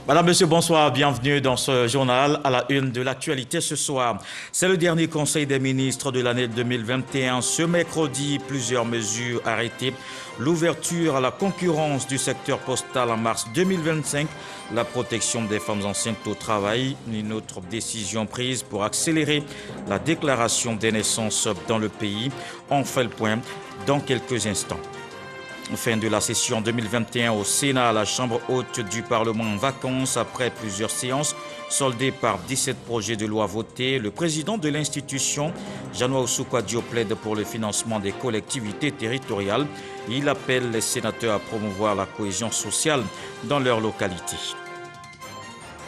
Madame, Monsieur, bonsoir, bienvenue dans ce journal à la une de l'actualité ce soir. C'est le dernier conseil des ministres de l'année 2021. Ce mercredi, plusieurs mesures arrêtées. L'ouverture à la concurrence du secteur postal en mars 2025, la protection des femmes enceintes au travail, une autre décision prise pour accélérer la déclaration des naissances dans le pays. On fait le point dans quelques instants. Fin de la session 2021 au Sénat, la Chambre haute du Parlement en vacances après plusieurs séances soldées par 17 projets de loi votés. Le président de l'institution, Jean-Noël Oussou-Kouadio, plaide pour le financement des collectivités territoriales. Il appelle les sénateurs à promouvoir la cohésion sociale dans leur localité.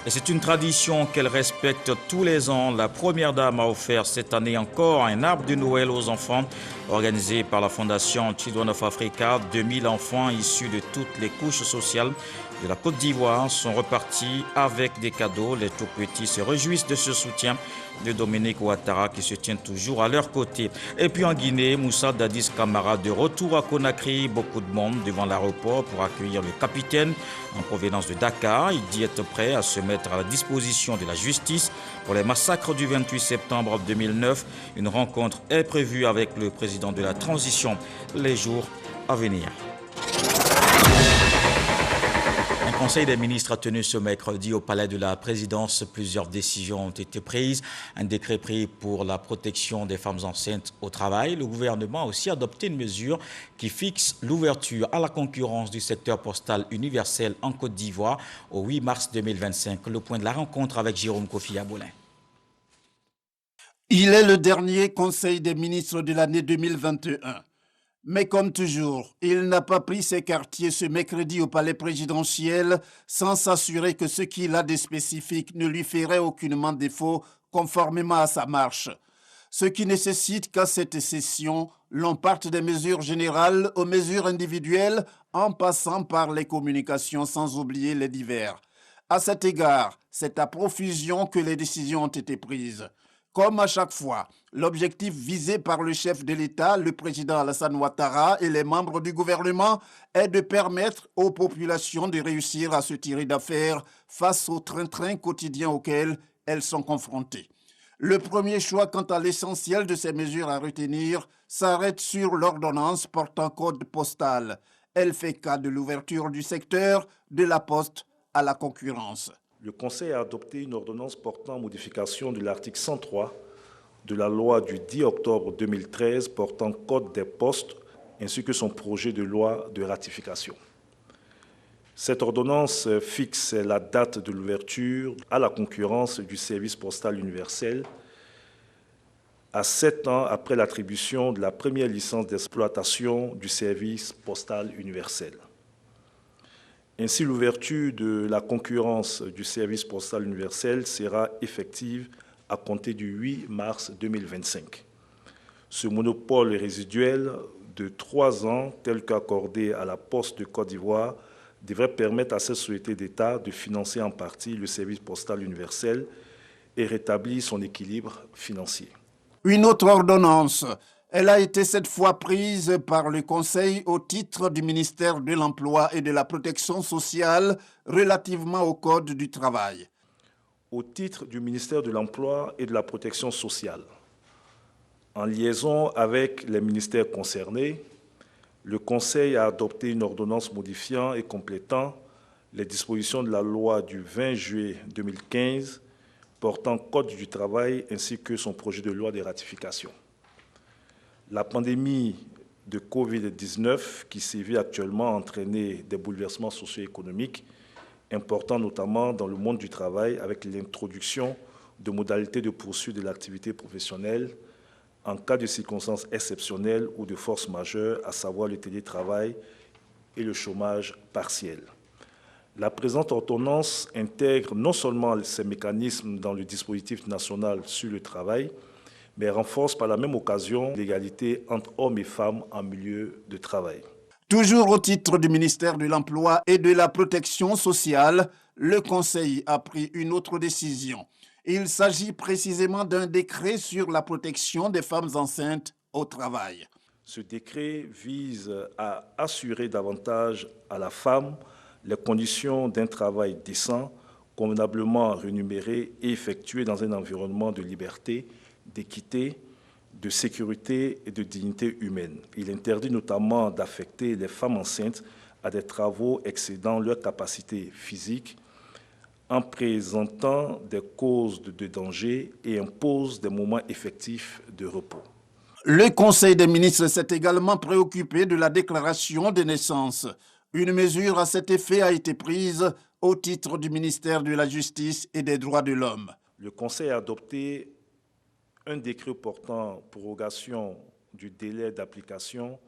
Et c'est une tradition qu'elle respecte tous les ans. La Première Dame a offert cette année encore un arbre de Noël aux enfants. Organisé par la Fondation Children of Africa, 2000 enfants issus de toutes les couches sociales de la Côte d'Ivoire sont repartis avec des cadeaux. Les tout-petits se réjouissent de ce soutien de Dominique Ouattara qui se tient toujours à leur côté. Et puis en Guinée, Moussa Dadis Camara de retour à Conakry. Beaucoup de monde devant l'aéroport pour accueillir le capitaine en provenance de Dakar. Il dit être prêt à se mettre à la disposition de la justice pour les massacres du 28 septembre 2009. Une rencontre est prévue avec le président de la transition les jours à venir. Un conseil des ministres a tenu ce mercredi au palais de la présidence. Plusieurs décisions ont été prises. Un décret pris pour la protection des femmes enceintes au travail. Le gouvernement a aussi adopté une mesure qui fixe l'ouverture à la concurrence du secteur postal universel en Côte d'Ivoire au 8 mars 2025. Le point de la rencontre avec Jérôme Kofi Aboulin. Il est le dernier conseil des ministres de l'année 2021. Mais comme toujours, il n'a pas pris ses quartiers ce mercredi au palais présidentiel sans s'assurer que ce qu'il a de spécifique ne lui ferait aucunement défaut conformément à sa marche. Ce qui nécessite qu'à cette session, l'on parte des mesures générales aux mesures individuelles en passant par les communications sans oublier les divers. À cet égard, c'est à profusion que les décisions ont été prises. Comme à chaque fois, l'objectif visé par le chef de l'État, le président Alassane Ouattara et les membres du gouvernement est de permettre aux populations de réussir à se tirer d'affaire face au train-train quotidien auquel elles sont confrontées. Le premier choix quant à l'essentiel de ces mesures à retenir s'arrête sur l'ordonnance portant code postal. Elle fait cas de l'ouverture du secteur de la poste à la concurrence. Le Conseil a adopté une ordonnance portant modification de l'article 103 de la loi du 10 octobre 2013 portant Code des postes ainsi que son projet de loi de ratification. Cette ordonnance fixe la date de l'ouverture à la concurrence du service postal universel à 7 ans après l'attribution de la première licence d'exploitation du service postal universel. Ainsi, l'ouverture de la concurrence du service postal universel sera effective à compter du 8 mars 2025. Ce monopole résiduel de 3 ans, tel qu'accordé à la Poste de Côte d'Ivoire, devrait permettre à cette société d'État de financer en partie le service postal universel et rétablir son équilibre financier. Une autre ordonnance. Elle a été cette fois prise par le Conseil au titre du ministère de l'Emploi et de la Protection sociale relativement au Code du travail. Au titre du ministère de l'Emploi et de la Protection sociale, en liaison avec les ministères concernés, le Conseil a adopté une ordonnance modifiant et complétant les dispositions de la loi du 20 juillet 2015 portant Code du travail ainsi que son projet de loi de ratification. La pandémie de Covid-19 qui sévit actuellement a entraîné des bouleversements socio-économiques importants, notamment dans le monde du travail, avec l'introduction de modalités de poursuite de l'activité professionnelle en cas de circonstances exceptionnelles ou de force majeure, à savoir le télétravail et le chômage partiel. La présente ordonnance intègre non seulement ces mécanismes dans le dispositif national sur le travail, mais renforce par la même occasion l'égalité entre hommes et femmes en milieu de travail. Toujours au titre du ministère de l'Emploi et de la Protection sociale, le Conseil a pris une autre décision. Il s'agit précisément d'un décret sur la protection des femmes enceintes au travail. Ce décret vise à assurer davantage à la femme les conditions d'un travail décent convenablement rémunérés et effectués dans un environnement de liberté, d'équité, de sécurité et de dignité humaine. Il interdit notamment d'affecter les femmes enceintes à des travaux excédant leur capacité physique en présentant des causes de danger et impose des moments effectifs de repos. Le Conseil des ministres s'est également préoccupé de la déclaration des naissances. Une mesure à cet effet a été prise au titre du ministère de la Justice et des Droits de l'Homme. Le Conseil a adopté un décret portant prorogation du délai d'application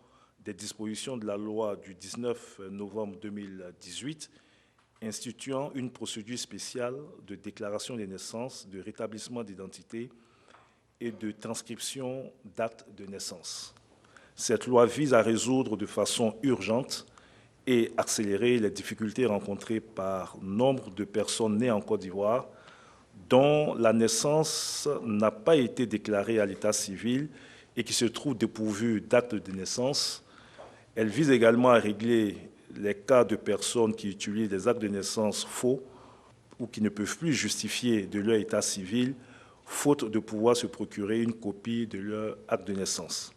des dispositions de la loi du 19 novembre 2018 instituant une procédure spéciale de déclaration des naissances, de rétablissement d'identité et de transcription d'actes de naissance. Cette loi vise à résoudre de façon urgente et accélérer les difficultés rencontrées par nombre de personnes nées en Côte d'Ivoire dont la naissance n'a pas été déclarée à l'état civil et qui se trouvent dépourvues d'actes de naissance. Elle vise également à régler les cas de personnes qui utilisent des actes de naissance faux ou qui ne peuvent plus justifier de leur état civil, faute de pouvoir se procurer une copie de leur acte de naissance.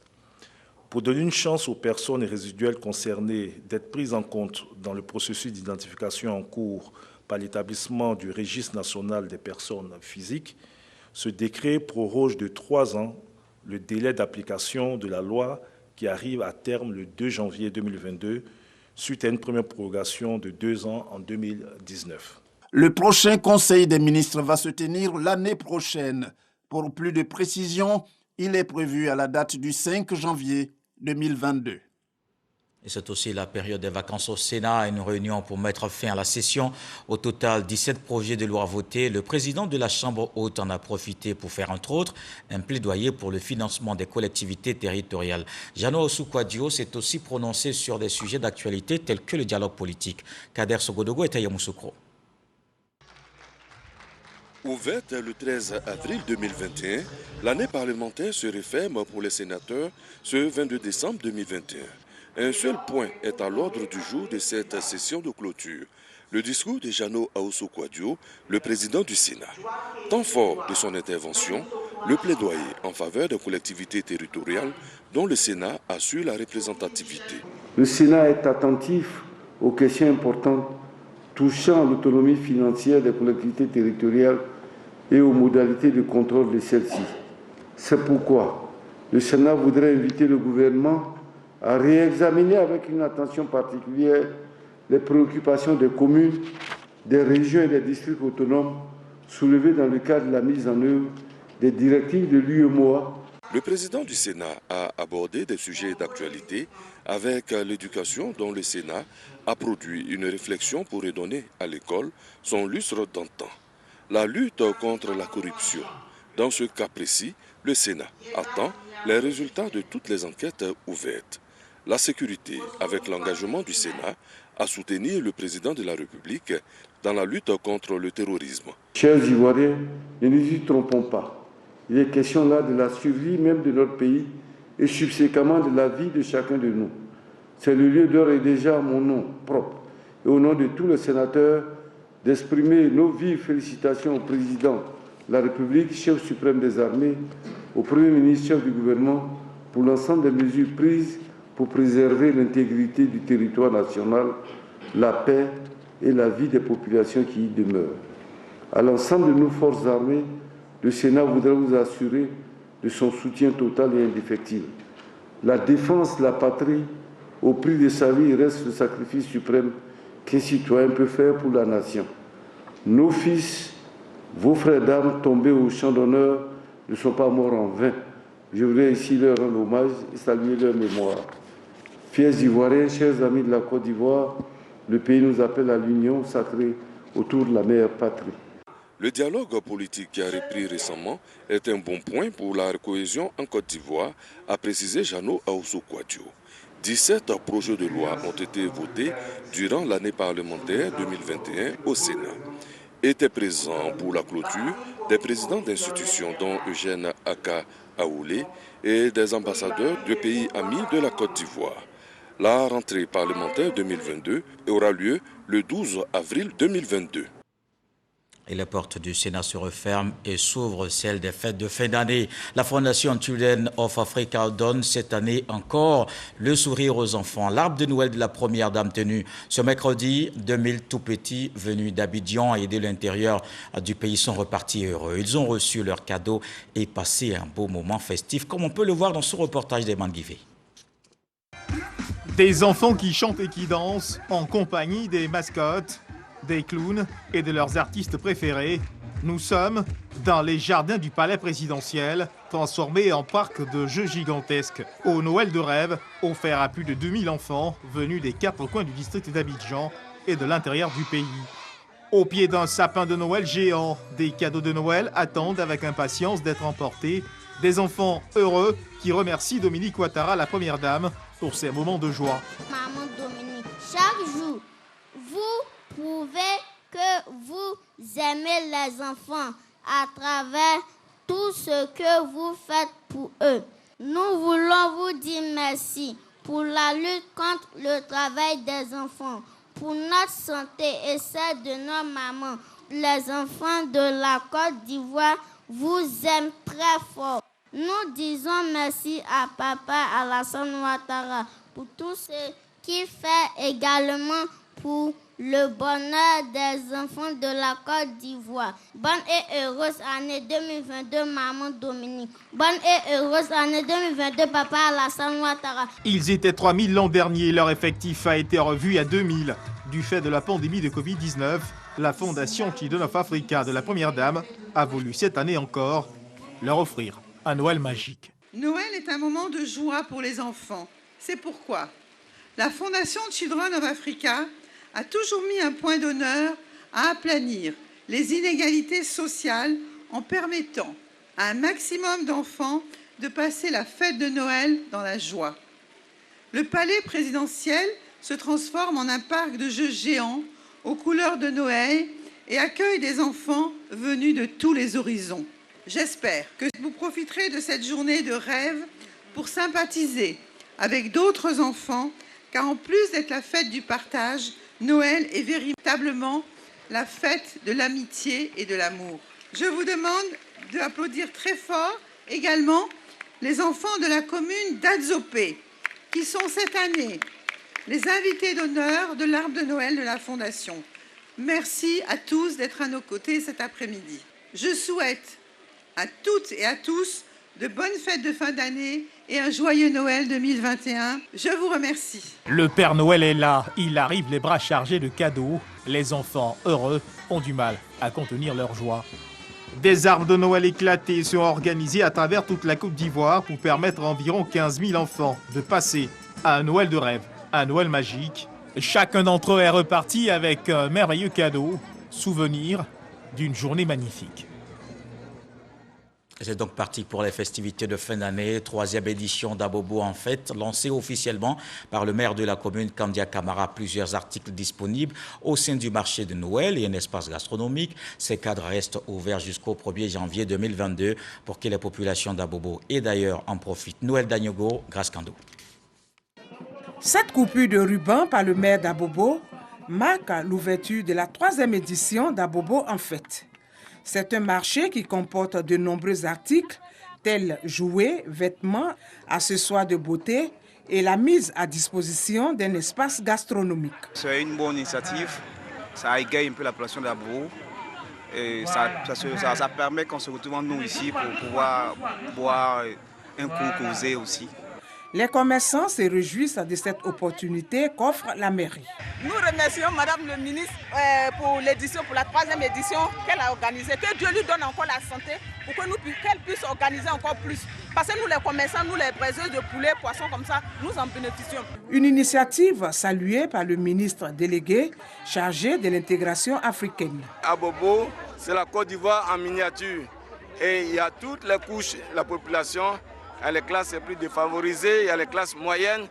Pour donner une chance aux personnes résiduelles concernées d'être prises en compte dans le processus d'identification en cours par l'établissement du registre national des personnes physiques, ce décret proroge de 3 ans le délai d'application de la loi qui arrive à terme le 2 janvier 2022, suite à une première prorogation de 2 ans en 2019. Le prochain Conseil des ministres va se tenir l'année prochaine. Pour plus de précision, il est prévu à la date du 5 janvier 2022. Et c'est aussi la période des vacances au Sénat, une réunion pour mettre fin à la session. Au total, 17 projets de loi votés. Le président de la Chambre haute en a profité pour faire, entre autres, un plaidoyer pour le financement des collectivités territoriales. Jeannot Ousou-Kouadio s'est aussi prononcé sur des sujets d'actualité tels que le dialogue politique. Kader Sogodogo et Taïa Moussoukro. Ouverte le 13 avril 2021, l'année parlementaire se referme pour les sénateurs ce 22 décembre 2021. Un seul point est à l'ordre du jour de cette session de clôture. Le discours de Jeannot Ousou-Kouadio, le président du Sénat. Temps fort de son intervention, le plaidoyer en faveur des collectivités territoriales dont le Sénat assure la représentativité. Le Sénat est attentif aux questions importantes touchant l'autonomie financière des collectivités territoriales et aux modalités de contrôle de celles-ci. C'est pourquoi le Sénat voudrait inviter le gouvernement à réexaminer avec une attention particulière les préoccupations des communes, des régions et des districts autonomes soulevées dans le cadre de la mise en œuvre des directives de l'UEMOA. Le président du Sénat a abordé des sujets d'actualité avec l'éducation dont le Sénat a produit une réflexion pour redonner à l'école son lustre d'antan. La lutte contre la corruption. Dans ce cas précis, le Sénat attend les résultats de toutes les enquêtes ouvertes. La sécurité, avec l'engagement du Sénat à soutenir le président de la République dans la lutte contre le terrorisme. Chers Ivoiriens, ne nous y trompons pas. Il est question là de la survie même de notre pays et subséquemment de la vie de chacun de nous. C'est le lieu d'ores et déjà à mon nom propre et au nom de tous les sénateurs d'exprimer nos vives félicitations au président de la République, chef suprême des armées, au Premier ministre, chef du gouvernement, pour l'ensemble des mesures prises pour préserver l'intégrité du territoire national, la paix et la vie des populations qui y demeurent. À l'ensemble de nos forces armées, le Sénat voudrait vous assurer de son soutien total et indéfectible. La défense de la patrie au prix de sa vie reste le sacrifice suprême qu'un citoyen peut faire pour la nation. Nos fils, vos frères d'armes tombés au champ d'honneur ne sont pas morts en vain. Je voudrais ici leur rendre hommage et saluer leur mémoire. Fiers Ivoiriens, chers amis de la Côte d'Ivoire, le pays nous appelle à l'union sacrée autour de la meilleure patrie. Le dialogue politique qui a repris récemment est un bon point pour la cohésion en Côte d'Ivoire, a précisé Jeannot Ousou-Kouadio. 17 projets de loi ont été votés durant l'année parlementaire 2021 au Sénat. Étaient présents pour la clôture des présidents d'institutions dont Eugène Aka Aoulé et des ambassadeurs de pays amis de la Côte d'Ivoire. La rentrée parlementaire 2022 aura lieu le 12 avril 2022. Et les portes du Sénat se referment et s'ouvrent celles des fêtes de fin d'année. La Fondation Children of Africa donne cette année encore le sourire aux enfants. L'arbre de Noël de la première dame tenue ce mercredi, 2000 tout petits venus d'Abidjan et de l'intérieur du pays sont repartis heureux. Ils ont reçu leurs cadeaux et passé un beau moment festif, comme on peut le voir dans ce reportage d'Eman Guivé. Des enfants qui chantent et qui dansent en compagnie des mascottes, des clowns et de leurs artistes préférés. Nous sommes dans les jardins du palais présidentiel, transformés en parc de jeux gigantesques. Au Noël de rêve, offert à plus de 2000 enfants venus des 4 coins du district d'Abidjan et de l'intérieur du pays. Au pied d'un sapin de Noël géant, des cadeaux de Noël attendent avec impatience d'être emportés. Des enfants heureux qui remercient Dominique Ouattara, la première dame, pour ces moments de joie. Maman Dominique, chaque jour, vous prouvez que vous aimez les enfants à travers tout ce que vous faites pour eux. Nous voulons vous dire merci pour la lutte contre le travail des enfants, pour notre santé et celle de nos mamans. Les enfants de la Côte d'Ivoire vous aiment très fort. Nous disons merci à Papa Alassane Ouattara pour tout ce qu'il fait également pour le bonheur des enfants de la Côte d'Ivoire. Bonne et heureuse année 2022, Maman Dominique. Bonne et heureuse année 2022, Papa Alassane Ouattara. Ils étaient 3000 l'an dernier. Leur effectif a été revu à 2000. Du fait de la pandémie de Covid-19, la Fondation Children of Africa de la Première Dame a voulu cette année encore leur offrir un Noël magique. Noël est un moment de joie pour les enfants. C'est pourquoi la Fondation Children of Africa a toujours mis un point d'honneur à aplanir les inégalités sociales en permettant à un maximum d'enfants de passer la fête de Noël dans la joie. Le palais présidentiel se transforme en un parc de jeux géants aux couleurs de Noël et accueille des enfants venus de tous les horizons. J'espère que vous profiterez de cette journée de rêve pour sympathiser avec d'autres enfants, car en plus d'être la fête du partage, Noël est véritablement la fête de l'amitié et de l'amour. Je vous demande d'applaudir très fort également les enfants de la commune d'Adzopé, qui sont cette année les invités d'honneur de l'arbre de Noël de la Fondation. Merci à tous d'être à nos côtés cet après-midi. Je souhaite à toutes et à tous de bonnes fêtes de fin d'année et un joyeux Noël 2021. Je vous remercie. Le Père Noël est là. Il arrive les bras chargés de cadeaux. Les enfants heureux ont du mal à contenir leur joie. Des arbres de Noël éclatés sont organisés à travers toute la Côte d'Ivoire pour permettre à environ 15 000 enfants de passer à un Noël de rêve, un Noël magique. Chacun d'entre eux est reparti avec un merveilleux cadeau, souvenir d'une journée magnifique. C'est donc parti pour les festivités de fin d'année, 3e édition d'Abobo en fête, lancée officiellement par le maire de la commune, Kandia Camara. Plusieurs articles disponibles au sein du marché de Noël et un espace gastronomique. Ces cadres restent ouverts jusqu'au 1er janvier 2022 pour que les populations d'Abobo et d'ailleurs en profitent. Noël Danyogo, Grâce Kando. Cette coupure de ruban par le maire d'Abobo marque l'ouverture de la 3e édition d'Abobo en fête. C'est un marché qui comporte de nombreux articles tels jouets, vêtements, accessoires de beauté et la mise à disposition d'un espace gastronomique. C'est une bonne initiative, ça égaye un peu la population d'Abobo et ça permet qu'on se retrouve nous ici pour pouvoir boire un coup, causer aussi. Les commerçants se réjouissent de cette opportunité qu'offre la mairie. Nous remercions Madame le ministre pour l'édition, pour la 3e édition qu'elle a organisée. Que Dieu lui donne encore la santé pour qu'elle puisse organiser encore plus. Parce que nous les commerçants, nous les braiseurs de poulet, poissons comme ça, nous en bénéficions. Une initiative saluée par le ministre délégué chargé de l'intégration africaine. Abobo, c'est la Côte d'Ivoire en miniature. Et il y a toutes les couches de la population. Il y a les classes les plus défavorisées, il y a les classes moyennes.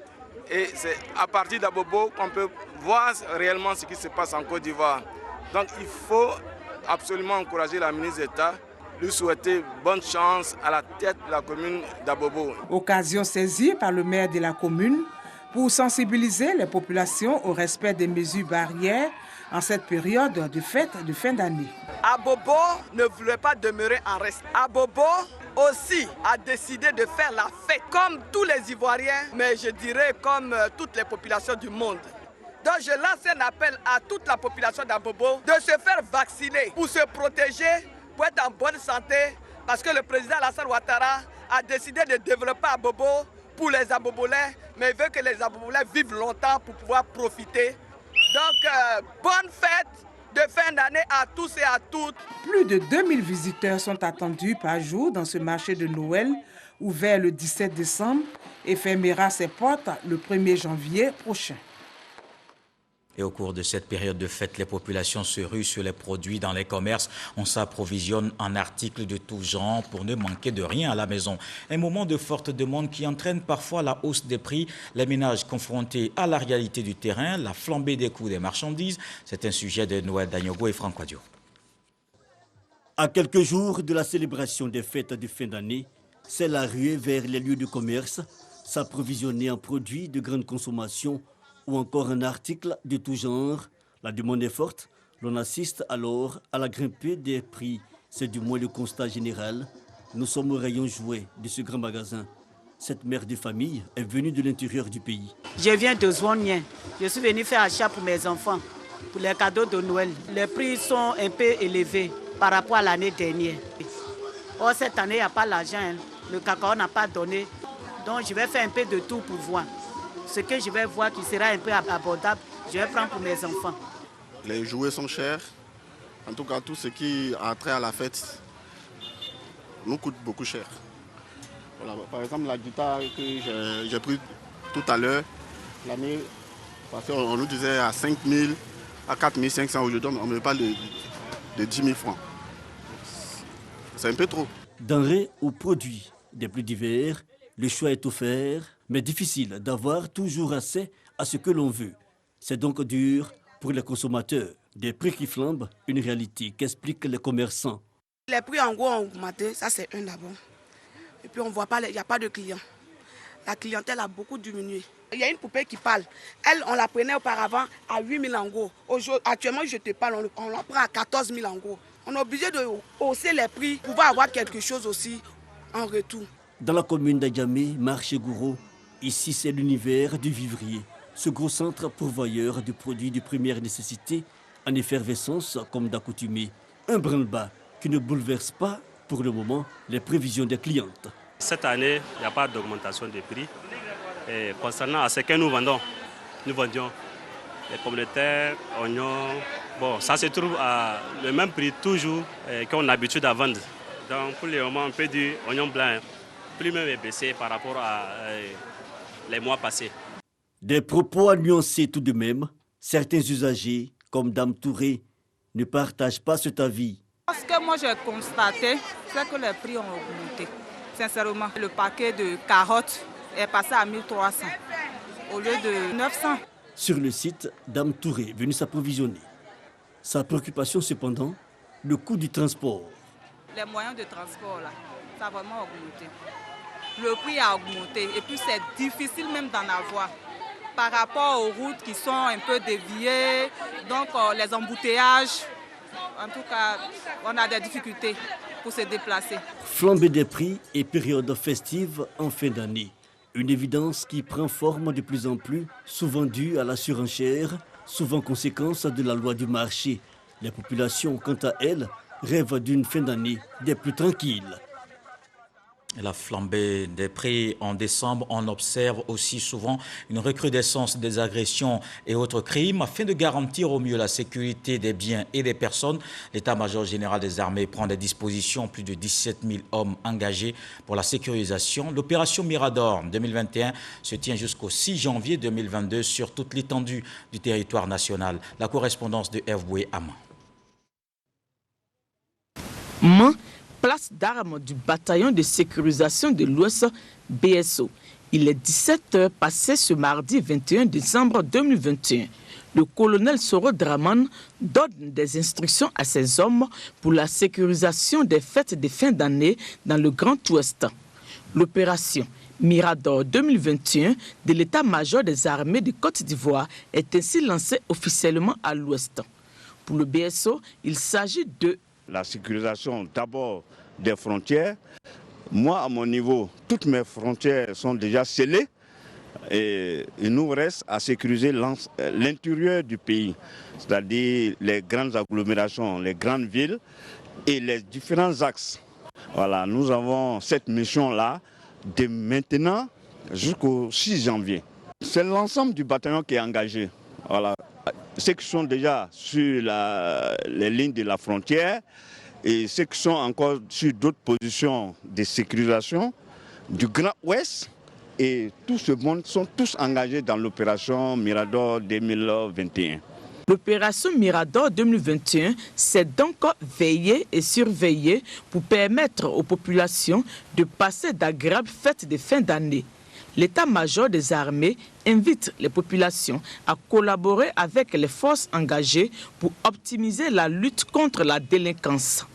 Et c'est à partir d'Abobo qu'on peut voir réellement ce qui se passe en Côte d'Ivoire. Donc il faut absolument encourager la ministre d'État, lui souhaiter bonne chance à la tête de la commune d'Abobo. Occasion saisie par le maire de la commune pour sensibiliser les populations au respect des mesures barrières en cette période de fête de fin d'année. Abobo ne voulait pas demeurer en reste. Abobo aussi a décidé de faire la fête comme tous les Ivoiriens, mais je dirais comme toutes les populations du monde. Donc je lance un appel à toute la population d'Abobo de se faire vacciner pour se protéger, pour être en bonne santé, parce que le président Alassane Ouattara a décidé de développer Abobo pour les Abobolais, mais il veut que les Abobolais vivent longtemps pour pouvoir profiter. Donc bonne fête de fin d'année à tous et à toutes. Plus de 2000 visiteurs sont attendus par jour dans ce marché de Noël, ouvert le 17 décembre et fermera ses portes le 1er janvier prochain. Et au cours de cette période de fête, les populations se ruent sur les produits dans les commerces. On s'approvisionne en articles de tout genre pour ne manquer de rien à la maison. Un moment de forte demande qui entraîne parfois la hausse des prix. Les ménages confrontés à la réalité du terrain, la flambée des coûts des marchandises. C'est un sujet de Noël Dagnogo et Franck Wadio. À quelques jours de la célébration des fêtes de fin d'année, c'est la ruée vers les lieux de commerce, s'approvisionner en produits de grande consommation ou encore un article de tout genre. La demande est forte. L'on assiste alors à la grimpée des prix. C'est du moins le constat général. Nous sommes au rayon jouet de ce grand magasin. Cette mère de famille est venue de l'intérieur du pays. Je viens de Zouanien. Je suis venue faire achat pour mes enfants, pour les cadeaux de Noël. Les prix sont un peu élevés par rapport à l'année dernière. Or, cette année, il n'y a pas l'argent. Le cacao n'a pas donné. Donc, je vais faire un peu de tout pour voir. Ce que je vais voir qui sera un peu abordable, je vais prendre pour mes enfants. Les jouets sont chers. En tout cas, tout ce qui a trait à la fête nous coûte beaucoup cher. Voilà, par exemple, la guitare que j'ai prise tout à l'heure, l'année passée, on nous disait à 5 000, à 4 500. Aujourd'hui, on me parle de 10 000 francs. C'est un peu trop. Denrées ou produits des plus divers, le choix est offert, mais difficile d'avoir toujours assez à ce que l'on veut. C'est donc dur pour les consommateurs. Des prix qui flambent, une réalité qu'expliquent les commerçants. Les prix en gros ont augmenté, ça c'est un d'abord. Et puis on voit pas, il n'y a pas de clients. La clientèle a beaucoup diminué. Il y a une poupée qui parle. Elle, on la prenait auparavant à 8 000 en gros. Actuellement, je te parle, on la prend à 14 000 en gros. On est obligé de hausser les prix pour pouvoir avoir quelque chose aussi en retour. Dans la commune d'Adjamé, marché Gouro, ici c'est l'univers du vivrier. Ce gros centre pourvoyeur de produits de première nécessité en effervescence comme d'accoutumé. Un branle-bas qui ne bouleverse pas pour le moment les prévisions des clientes. Cette année, il n'y a pas d'augmentation des prix. Et concernant ce que nous vendions les pommes de terre, oignons, bon, ça se trouve à le même prix toujours qu'on a l'habitude à vendre. Donc pour le moment, on peut dire oignon blanc. Le prix même est baissé par rapport à les mois passés. Des propos à nuancer tout de même. Certains usagers, comme Dame Touré, ne partagent pas cet avis. Ce que moi j'ai constaté, c'est que les prix ont augmenté. Sincèrement, le paquet de carottes est passé à 1300 au lieu de 900. Sur le site, Dame Touré est venue s'approvisionner. Sa préoccupation cependant, le coût du transport. Les moyens de transport, là, ça a vraiment augmenté. Le prix a augmenté et puis c'est difficile même d'en avoir. Par rapport aux routes qui sont un peu déviées, donc les embouteillages, en tout cas, on a des difficultés pour se déplacer. Flambée des prix et période festive en fin d'année. Une évidence qui prend forme de plus en plus, souvent due à la surenchère, souvent conséquence de la loi du marché. Les populations, quant à elles, rêvent d'une fin d'année des plus tranquilles. La flambée des prix en décembre, on observe aussi souvent une recrudescence des agressions et autres crimes. Afin de garantir au mieux la sécurité des biens et des personnes, l'état-major général des armées prend des dispositions. Plus de 17 000 hommes engagés pour la sécurisation. L'opération Mirador 2021 se tient jusqu'au 6 janvier 2022 sur toute l'étendue du territoire national. La correspondance de F. Boué Ama. Place d'armes du bataillon de sécurisation de l'Ouest BSO. Il est 17h passé ce mardi 21 décembre 2021. Le colonel Soro Draman donne des instructions à ses hommes pour la sécurisation des fêtes de fin d'année dans le Grand Ouest. L'opération Mirador 2021 de l'état-major des armées de Côte d'Ivoire est ainsi lancée officiellement à l'Ouest. Pour le BSO, il s'agit de la sécurisation d'abord des frontières. Moi, à mon niveau, toutes mes frontières sont déjà scellées et il nous reste à sécuriser l'intérieur du pays, c'est-à-dire les grandes agglomérations, les grandes villes et les différents axes. Voilà, nous avons cette mission-là de maintenant jusqu'au 6 janvier. C'est l'ensemble du bataillon qui est engagé. Voilà. Ceux qui sont déjà sur les lignes de la frontière et ceux qui sont encore sur d'autres positions de sécurisation du Grand Ouest. Et tout ce monde sont tous engagés dans l'opération Mirador 2021. L'opération Mirador 2021, c'est donc veiller et surveiller pour permettre aux populations de passer d'agréables fêtes de fin d'année. L'état-major des armées invite les populations à collaborer avec les forces engagées pour optimiser la lutte contre la délinquance.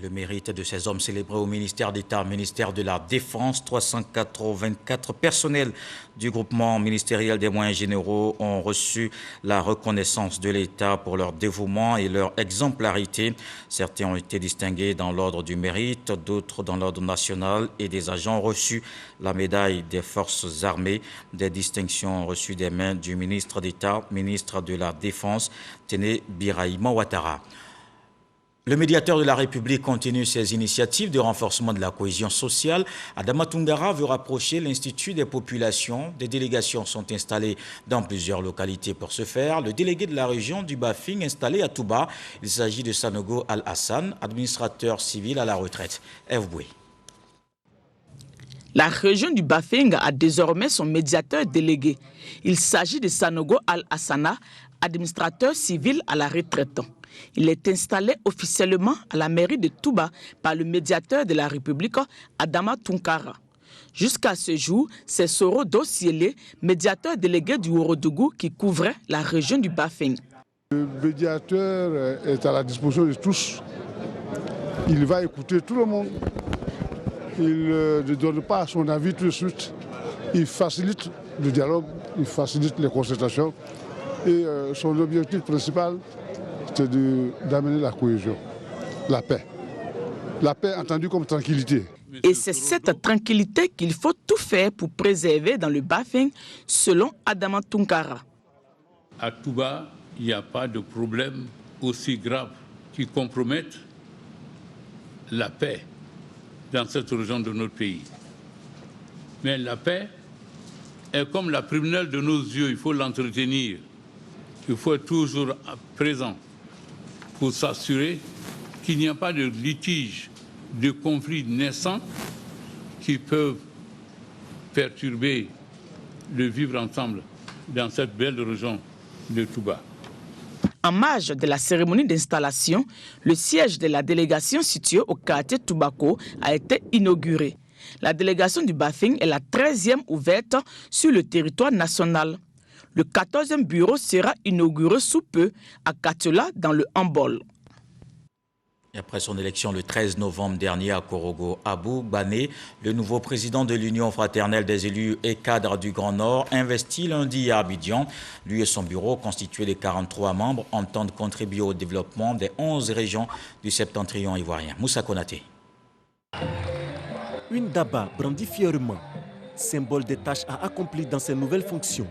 Le mérite de ces hommes célébrés au ministère d'État, ministère de la Défense, 384 personnels du groupement ministériel des moyens généraux ont reçu la reconnaissance de l'État pour leur dévouement et leur exemplarité. Certains ont été distingués dans l'ordre du mérite, d'autres dans l'ordre national et des agents ont reçu la médaille des forces armées. Des distinctions reçues des mains du ministre d'État, ministre de la Défense, Téné Birahima Ouattara. Le médiateur de la République continue ses initiatives de renforcement de la cohésion sociale. Adama Toungara veut rapprocher l'Institut des populations. Des délégations sont installées dans plusieurs localités pour ce faire. Le délégué de la région du Bafing installé à Touba, il s'agit de Sanogo Al-Hassan, administrateur civil à la retraite. F. Boué. La région du Bafing a désormais son médiateur délégué. Il s'agit de Sanogo Al-Hassana, administrateur civil à la retraite. Il est installé officiellement à la mairie de Touba par le médiateur de la République, Adama Tunkara. Jusqu'à ce jour, c'est Soro Dosiele, médiateur délégué du Ourodougou, qui couvrait la région du Bafing. Le médiateur est à la disposition de tous. Il va écouter tout le monde. Il ne donne pas son avis tout de suite. Il facilite le dialogue, il facilite les concertations. Et son objectif principal, c'est d'amener la cohésion, la paix. La paix entendue comme tranquillité. Et c'est cette tranquillité qu'il faut tout faire pour préserver dans le Bafing, selon Adama Tunkara. À Touba, il n'y a pas de problème aussi grave qui compromette la paix dans cette région de notre pays. Mais la paix est comme la prunelle de nos yeux, il faut l'entretenir. Il faut être toujours présent pour s'assurer qu'il n'y a pas de litige, de conflits naissants qui peuvent perturber le vivre ensemble dans cette belle région de Touba. En marge de la cérémonie d'installation, le siège de la délégation située au quartier Toubako a été inauguré. La délégation du Bafing est la 13e ouverte sur le territoire national. Le 14e bureau sera inauguré sous peu à Katola dans le Hambol. Et après son élection le 13 novembre dernier à Korogo, Abou Bané, le nouveau président de l'Union fraternelle des élus et cadres du Grand Nord, investit lundi à Abidjan. Lui et son bureau, constitué de 43 membres, entendent contribuer au développement des 11 régions du septentrion ivoirien. Moussa Konaté. Une daba brandit fièrement, symbole des tâches à accomplir dans ses nouvelles fonctions.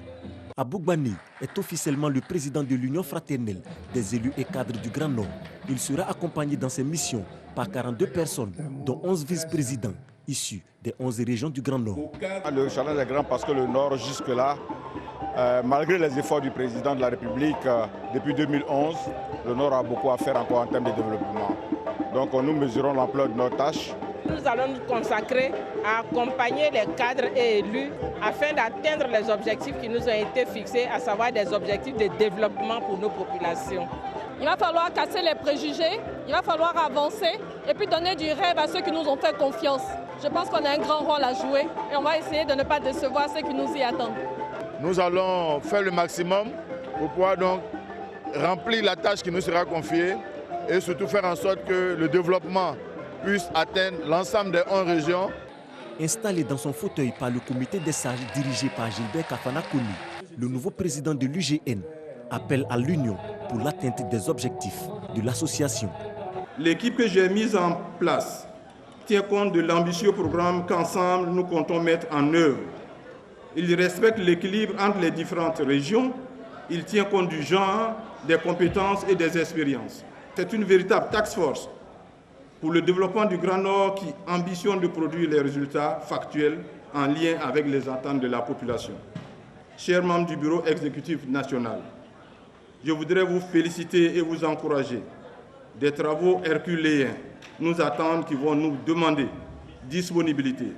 Abou Bané est officiellement le président de l'Union fraternelle des élus et cadres du Grand Nord. Il sera accompagné dans ses missions par 42 personnes, dont 11 vice-présidents issus des 11 régions du Grand Nord. Le challenge est grand parce que le Nord, jusque-là, malgré les efforts du président de la République depuis 2011, le Nord a beaucoup à faire encore en termes de développement. Donc nous mesurons l'ampleur de nos tâches. Nous allons nous consacrer à accompagner les cadres et élus afin d'atteindre les objectifs qui nous ont été fixés, à savoir des objectifs de développement pour nos populations. Il va falloir casser les préjugés, il va falloir avancer et puis donner du rêve à ceux qui nous ont fait confiance. Je pense qu'on a un grand rôle à jouer et on va essayer de ne pas décevoir ceux qui nous y attendent. Nous allons faire le maximum pour pouvoir donc remplir la tâche qui nous sera confiée et surtout faire en sorte que le développement puisse atteindre l'ensemble des 11 régions. Installé dans son fauteuil par le comité des sages dirigé par Gilbert Kafana Koni, le nouveau président de l'UGN appelle à l'union pour l'atteinte des objectifs de l'association. L'équipe que j'ai mise en place tient compte de l'ambitieux programme qu'ensemble nous comptons mettre en œuvre. Il respecte l'équilibre entre les différentes régions, il tient compte du genre, des compétences et des expériences. C'est une véritable task force pour le développement du Grand Nord qui ambitionne de produire les résultats factuels en lien avec les attentes de la population. Chers membres du Bureau exécutif national, je voudrais vous féliciter et vous encourager. Des travaux herculéens nous attendent qui vont nous demander disponibilité,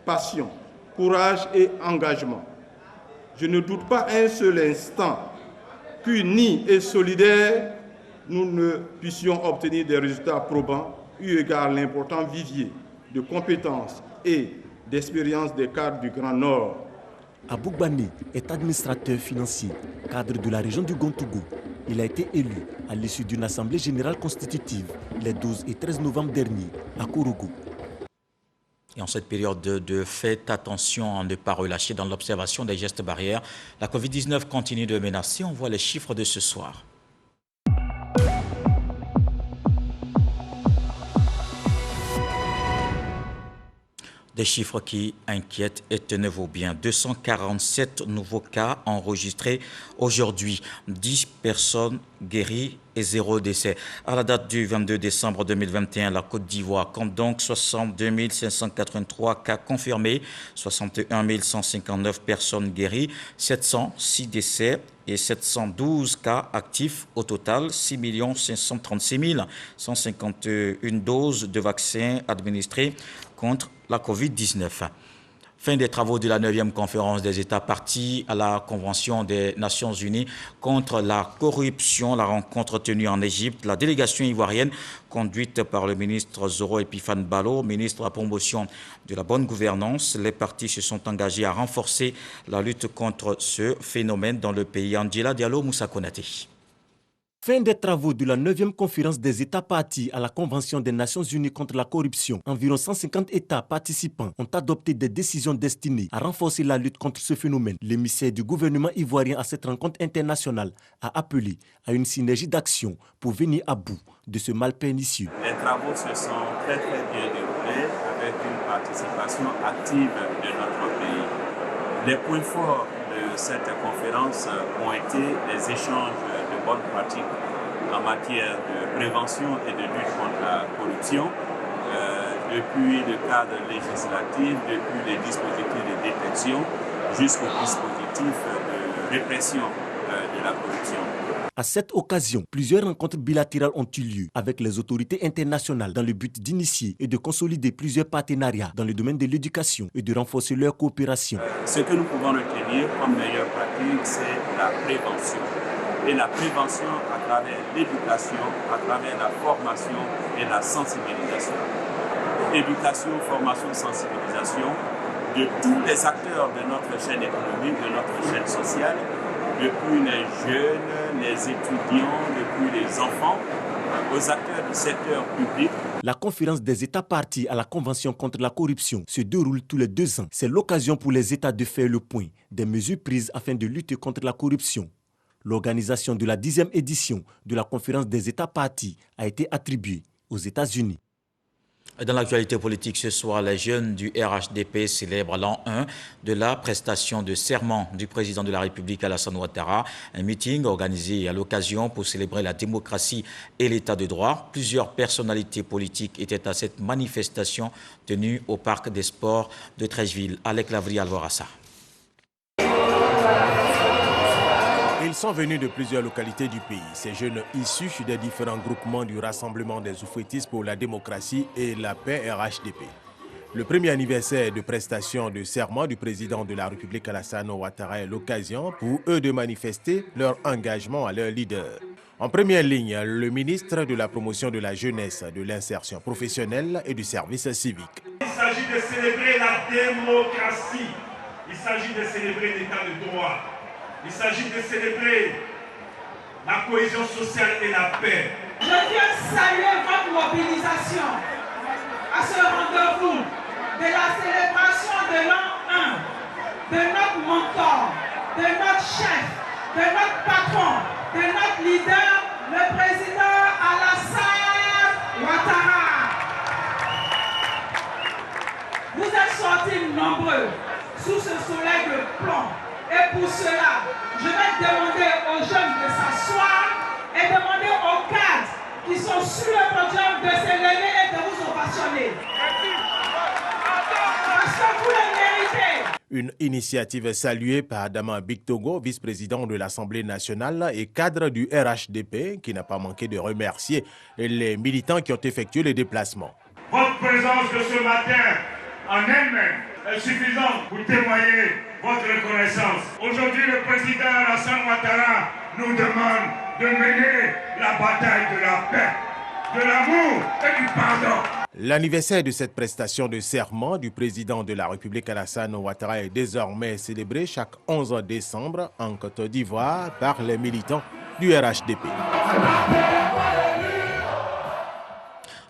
passion, courage et engagement. Je ne doute pas un seul instant qu'unis et solidaires, nous ne puissions obtenir des résultats probants, eu égard à l'important vivier de compétences et d'expérience des cadres du Grand Nord. Abougbani est administrateur financier, cadre de la région du Gontougou. Il a été élu à l'issue d'une assemblée générale constitutive les 12 et 13 novembre dernier à Kourougou. Et en cette période de fête, attention à ne pas relâcher dans l'observation des gestes barrières. La Covid-19 continue de menacer. On voit les chiffres de ce soir. Des chiffres qui inquiètent et tenez-vous bien. 247 nouveaux cas enregistrés aujourd'hui. 10 personnes guéries et 0 décès. À la date du 22 décembre 2021, la Côte d'Ivoire compte donc 62 583 cas confirmés, 61 159 personnes guéries, 706 décès et 712 cas actifs. Au total, 6 536 151 doses de vaccins administrées contre la Covid-19. Fin des travaux de la 9e conférence des États partis à la Convention des Nations Unies contre la corruption. La rencontre tenue en Égypte, la délégation ivoirienne conduite par le ministre Zoro Epifane Ballo, ministre de la promotion de la bonne gouvernance. Les partis se sont engagés à renforcer la lutte contre ce phénomène dans le pays. Angela Diallo, Moussa Konaté. Fin des travaux de la 9e conférence des États partis à la Convention des Nations Unies contre la corruption. Environ 150 États participants ont adopté des décisions destinées à renforcer la lutte contre ce phénomène. L'émissaire du gouvernement ivoirien à cette rencontre internationale a appelé à une synergie d'action pour venir à bout de ce mal pernicieux. Les travaux se sont très bien déroulés avec une participation active de notre pays. Les points forts de cette conférence ont été les échanges de bonnes pratiques en matière de prévention et de lutte contre la corruption, depuis le cadre législatif, depuis les dispositifs de détection jusqu'au dispositif de répression de la corruption. À cette occasion, plusieurs rencontres bilatérales ont eu lieu avec les autorités internationales dans le but d'initier et de consolider plusieurs partenariats dans le domaine de l'éducation et de renforcer leur coopération. Ce que nous pouvons retenir comme meilleure pratique, c'est la prévention. Et la prévention à travers l'éducation, à travers la formation et la sensibilisation. Éducation, formation, sensibilisation de tous les acteurs de notre chaîne économique, de notre chaîne sociale, depuis les jeunes, les étudiants, depuis les enfants, aux acteurs du secteur public. La conférence des États partis à la Convention contre la corruption se déroule tous les 2 ans. C'est l'occasion pour les États de faire le point des mesures prises afin de lutter contre la corruption. L'organisation de la 10e édition de la conférence des États partis a été attribuée aux États-Unis. Dans l'actualité politique ce soir, les jeunes du RHDP célèbrent l'an 1 de la prestation de serment du président de la République Alassane Ouattara. Un meeting organisé à l'occasion pour célébrer la démocratie et l'état de droit. Plusieurs personnalités politiques étaient à cette manifestation tenue au Parc des Sports de Treichville. Alec Lavry Alvorassa. Ils sont venus de plusieurs localités du pays. Ces jeunes issus des différents groupements du Rassemblement des oufouettistes pour la démocratie et la paix RHDP. Le premier anniversaire de prestation de serment du président de la République Alassane Ouattara est l'occasion pour eux de manifester leur engagement à leur leader. En première ligne, le ministre de la promotion de la jeunesse, de l'insertion professionnelle et du service civique. Il s'agit de célébrer la démocratie. Il s'agit de célébrer l'état de droit. Il s'agit de célébrer la cohésion sociale et la paix. Je viens saluer votre mobilisation à ce rendez-vous de la célébration de l'an 1, de notre mentor, de notre chef, de notre patron, de notre leader, le président Alassane Ouattara. Vous êtes sortis nombreux sous ce soleil de plomb. Et pour cela, je vais demander aux jeunes de s'asseoir et demander aux cadres qui sont sur le podium de se lever et de vous ovationner. Parce que vous le méritez. Une initiative saluée par Adama Bictogo, vice-président de l'Assemblée nationale et cadre du RHDP, qui n'a pas manqué de remercier les militants qui ont effectué les déplacements. Votre présence de ce matin en elle-même est suffisante pour témoigner votre reconnaissance. Aujourd'hui, le président Alassane Ouattara nous demande de mener la bataille de la paix, de l'amour et du pardon. L'anniversaire de cette prestation de serment du président de la République Alassane Ouattara est désormais célébré chaque 11 décembre en Côte d'Ivoire par les militants du RHDP.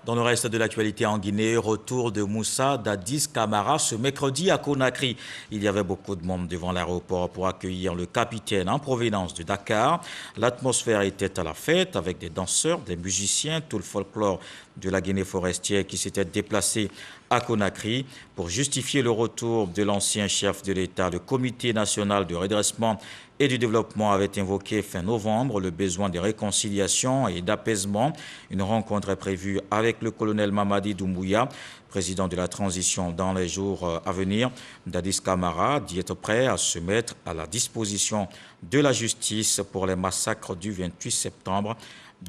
Dans le reste de l'actualité en Guinée, retour de Moussa Dadis Camara ce mercredi à Conakry. Il y avait beaucoup de monde devant l'aéroport pour accueillir le capitaine en provenance de Dakar. L'atmosphère était à la fête avec des danseurs, des musiciens, tout le folklore de la Guinée forestière qui s'était déplacé à Conakry pour justifier le retour de l'ancien chef de l'État. Le Comité national de redressement et du développement avait invoqué fin novembre le besoin de réconciliation et d'apaisement. Une rencontre est prévue avec le colonel Mamadi Doumbouya, président de la transition dans les jours à venir. Dadis Camara dit être prêt à se mettre à la disposition de la justice pour les massacres du 28 septembre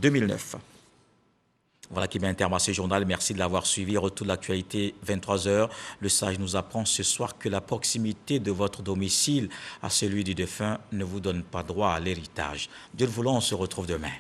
2009. Voilà qui met un terme à ce journal. Merci de l'avoir suivi. Retour de l'actualité, 23h. Le sage nous apprend ce soir que la proximité de votre domicile à celui du défunt ne vous donne pas droit à l'héritage. Dieu le voulant, on se retrouve demain.